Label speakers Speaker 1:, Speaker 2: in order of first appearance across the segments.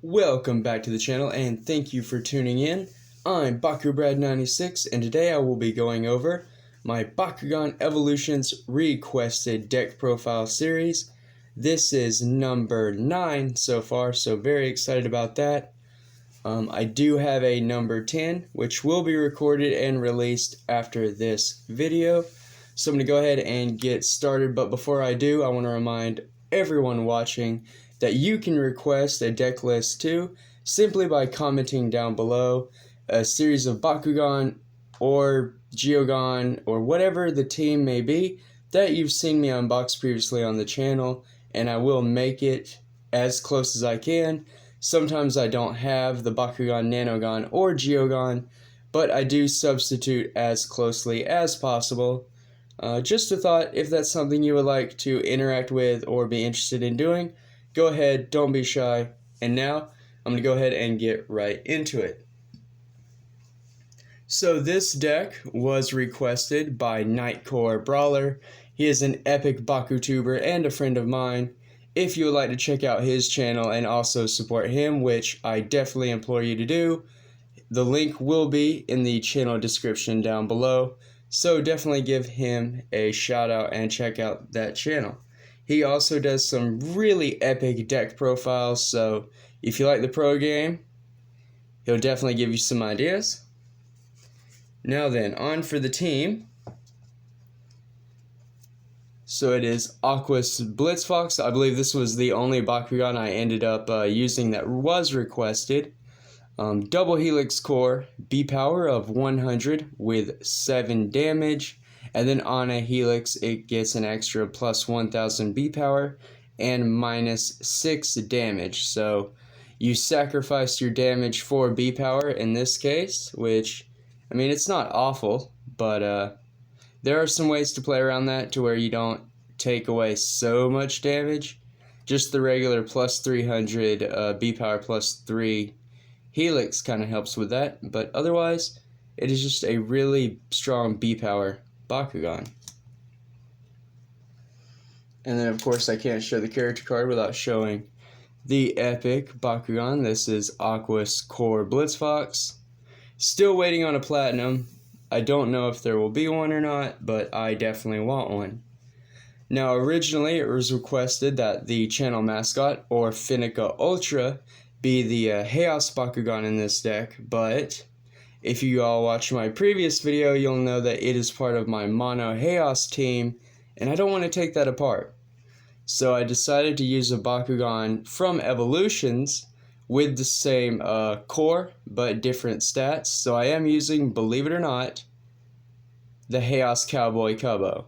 Speaker 1: Welcome back to the channel and thank you for tuning in. I'm BakuBrad96 and today I will be going over my Bakugan Evolutions requested deck profile series. This is number 9 so far, so very excited about that. I do have a number 10 which will be recorded and released after this video. So I'm going to go ahead and get started, but before I do, I want to remind everyone watching that you can request a deck list too, simply by commenting down below a series of Bakugan or Geogan or whatever the team may be that you've seen me unbox previously on the channel, and I will make it as close as I can. Sometimes I don't have the Bakugan, Nanogun, or Geogan, but I do substitute as closely as possible. Just a thought, if that's something you would like to interact with or be interested in doing, go ahead, don't be shy. And now, I'm going to go ahead and get right into it. So this deck was requested by Nightcore Brawler. He is an epic BakuTuber and a friend of mine. If you would like to check out his channel and also support him, which I definitely implore you to do, the link will be in the channel description down below. So definitely give him a shout out and check out that channel. He also does some really epic deck profiles, so if you like the pro game, he'll definitely give you some ideas. Now then, on for the team. So it is Aqueous Blitz Fox. I believe this was the only Bakugan I ended up using that was requested. Double Helix Core, Bpower of 100 with 7 damage. And then on a Helix, it gets an extra plus 1000 Bpower and minus 6 damage. So you sacrifice your damage for Bpower in this case, which, I mean, it's not awful, but there are some ways to play around that to where you don't take away so much damage. Just the regular plus 300 Bpower plus 3 Helix kind of helps with that, but otherwise, it is just a really strong Bpower Bakugan. And then, of course, I can't show the character card without showing the epic Bakugan. This is Aqueous Blitz Fox. Still waiting on a platinum. I don't know if there will be one or not, but I definitely want one. Now, originally, it was requested that the channel mascot, or Finnica Ultra, be the Haos Bakugan in this deck, but if you all watch my previous video, you'll know that it is part of my Mono Haos team, and I don't want to take that apart. So I decided to use a Bakugan from Evolutions with the same core, but different stats. So I am using, believe it or not, the Haos Cowboy Cubbo.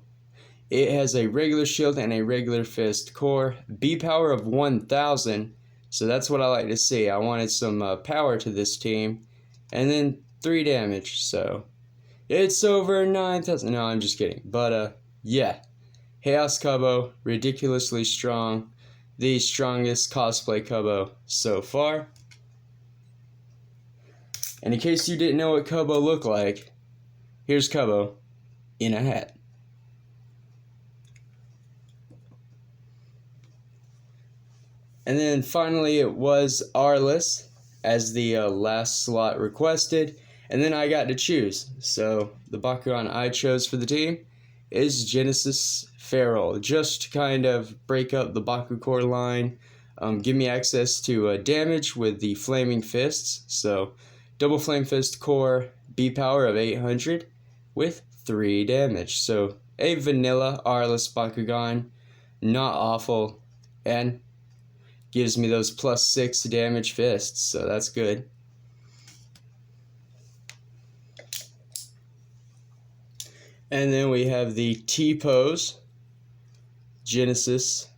Speaker 1: It has a regular shield and a regular fist core, Bpower of 1000, so that's what I like to see. I wanted some power to this team, and then 3 damage, so it's over 9,000. No, I'm just kidding. But yeah, Haos Cubbo, ridiculously strong, the strongest cosplay Cubbo so far. And in case you didn't know what Cubbo looked like, here's Cubbo in a hat. And then finally it was Aurelus as the last slot requested. And then I got to choose. So the Bakugan I chose for the team is Genesis Feral. Just to kind of break up the Bakucore line. Give me access to damage with the Flaming Fists. So double Flame Fist core, Bpower of 800 with 3 damage. So a vanilla Aurelus Bakugan. Not awful. And gives me those plus 6 damage fists, so that's good. And then we have the T-Pose Genesis.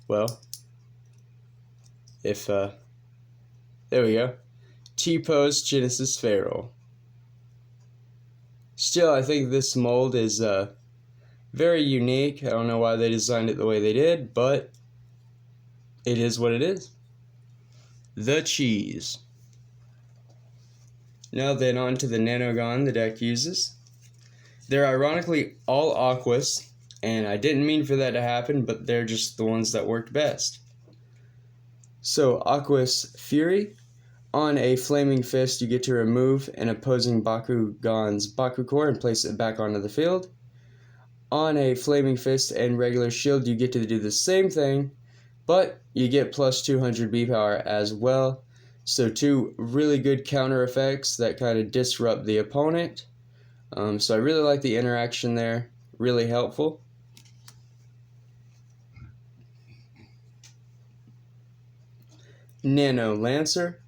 Speaker 1: Well, if there we go. T-Pose Genesis Feral. Still, I think this mold is very unique. I don't know why they designed it the way they did, but it is what it is. The cheese. Now then, on to the Nanogun the deck uses. They're ironically all Aquos, and I didn't mean for that to happen, but they're just the ones that worked best. So Aqueous Fury. On a Flaming Fist, you get to remove an opposing Bakugan's Bakucore and place it back onto the field. On a Flaming Fist and regular shield, you get to do the same thing, but you get plus 200 Bpower as well. So two really good counter effects that kind of disrupt the opponent. So I really like the interaction there, really helpful. Nano Lancer.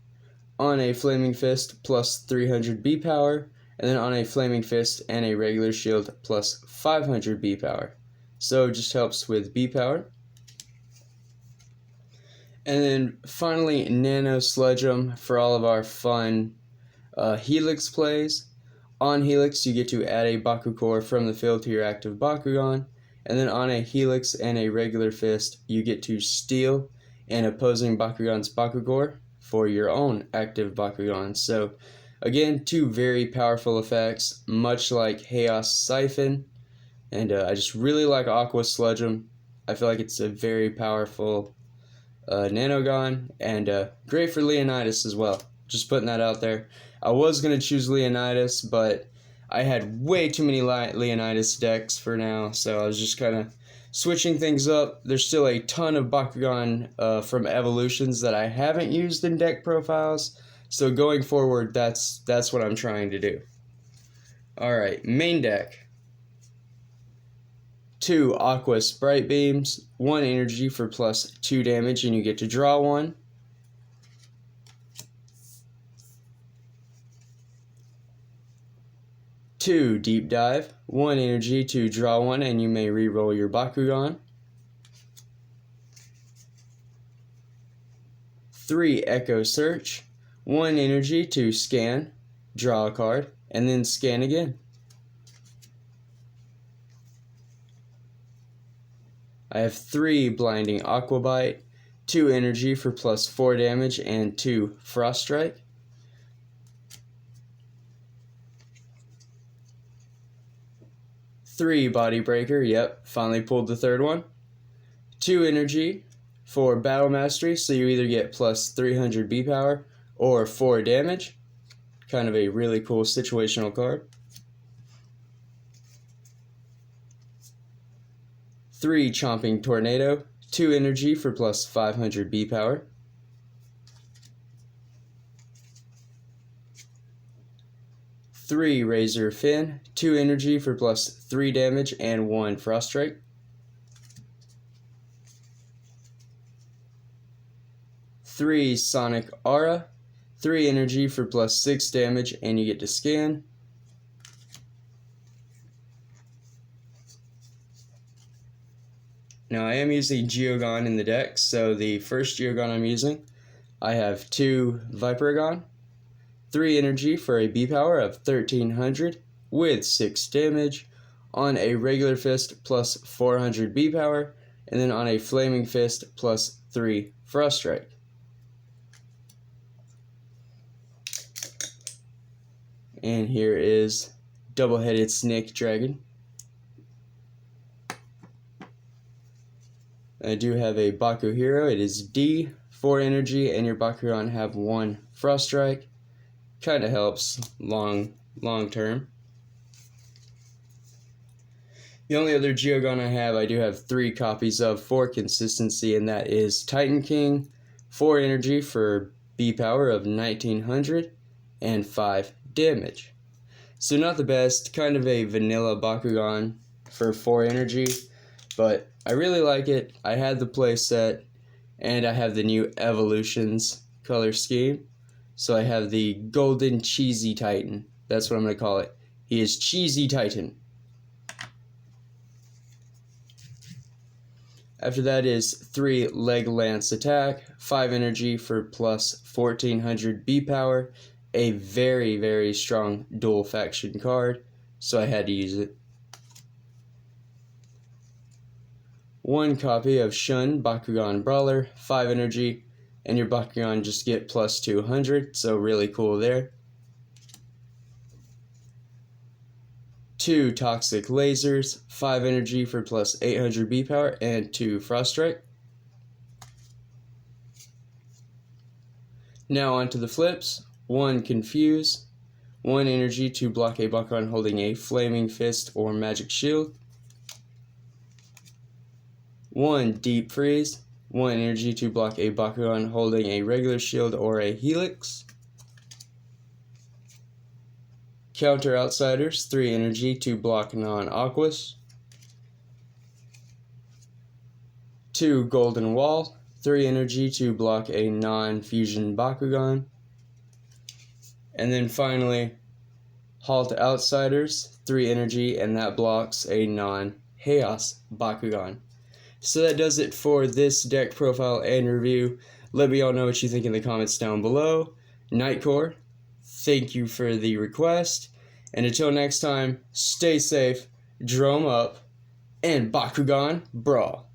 Speaker 1: On a Flaming Fist, plus 300 Bpower, and then on a Flaming Fist and a regular shield, plus 500 Bpower. So it just helps with Bpower. And then finally, Nano Sledge'em for all of our fun Helix plays. On Helix, you get to add a Bakucore from the field to your active Bakugan, and then on a Helix and a regular fist, you get to steal an opposing Bakugan's Bakucore for your own active Bakugan. So again, two very powerful effects, much like Haos Siphon, and I just really like Aquos Sledge'em. I feel like it's a very powerful Nanogun, and great for Leonidas as well. Just putting that out there. I was going to choose Leonidas, but I had way too many Leonidas decks for now, so I was just kind of switching things up. There's still a ton of Bakugan from Evolutions that I haven't used in deck profiles, so going forward, that's what I'm trying to do. Alright, main deck. 2 Aquos Bright Beams, 1 energy for plus 2 damage, and you get to draw 1. 2 Deep Dive, 1 energy to draw 1, and you may reroll your Bakugan. 3 Echo Search, 1 energy to scan, draw a card, and then scan again. I have 3 Blinding Aqua Bite, 2 energy for plus 4 damage, and 2 Frost Strike. 3 Body Breaker, yep, finally pulled the third one. 2 energy for Battle Mastery, so you either get plus 300 Bpower or 4 damage. Kind of a really cool situational card. 3 Chomping Tornado, 2 energy for plus 500 Bpower. 3 Razor Fin, 2 energy for plus 3 damage and 1 Frost Strike. 3 Sonic Aura, 3 energy for plus 6 damage, and you get to scan. Now I am using Geogan in the deck, so the first Geogan I'm using, I have 2 Vipergon, 3 energy for a Bpower of 1300 with 6 damage, on a regular fist plus 400 Bpower, and then on a Flaming Fist plus 3 Frost Strike. And here is Double-Headed Snake Dragon. I do have a Baku Hero. It is D, 4 energy, and your Bakugan have 1 Frost Strike. Kind of helps long term. The only other Geogan I do have 3 copies of for consistency, and that is Titan King, 4 energy for Bpower of 1900, and 5 damage. So not the best, kind of a vanilla Bakugan for 4 energy, but I really like it. I had the play set, and I have the new Evolutions color scheme. So I have the Golden Cheesy Titan. That's what I'm going to call it. He is Cheesy Titan. After that is 3 Leg Lance Attack, 5 energy for plus 1400 Bpower. A very, very strong dual faction card, so I had to use it. 1 copy of Shun Bakugan Brawler, 5 energy, and your Bakugan just get plus 200, so really cool there. 2 Toxic Lasers, 5 energy for plus 800 Bpower, and 2 Frost Strike. Now onto the flips. 1 Confuse, 1 energy to block a Bakugan holding a Flaming Fist or Magic Shield. 1 Deep Freeze, 1 energy to block a Bakugan holding a regular shield or a Helix. Counter Outsiders, 3 energy to block non-Aquos. 2 Golden Wall, 3 energy to block a non-fusion Bakugan. And then finally, Halt Outsiders, 3 energy, and that blocks a non-Haos Bakugan. So that does it for this deck profile and review. Let me all know what you think in the comments down below. Nightcore, thank you for the request. And until next time, stay safe, drum up, and Bakugan Brawl.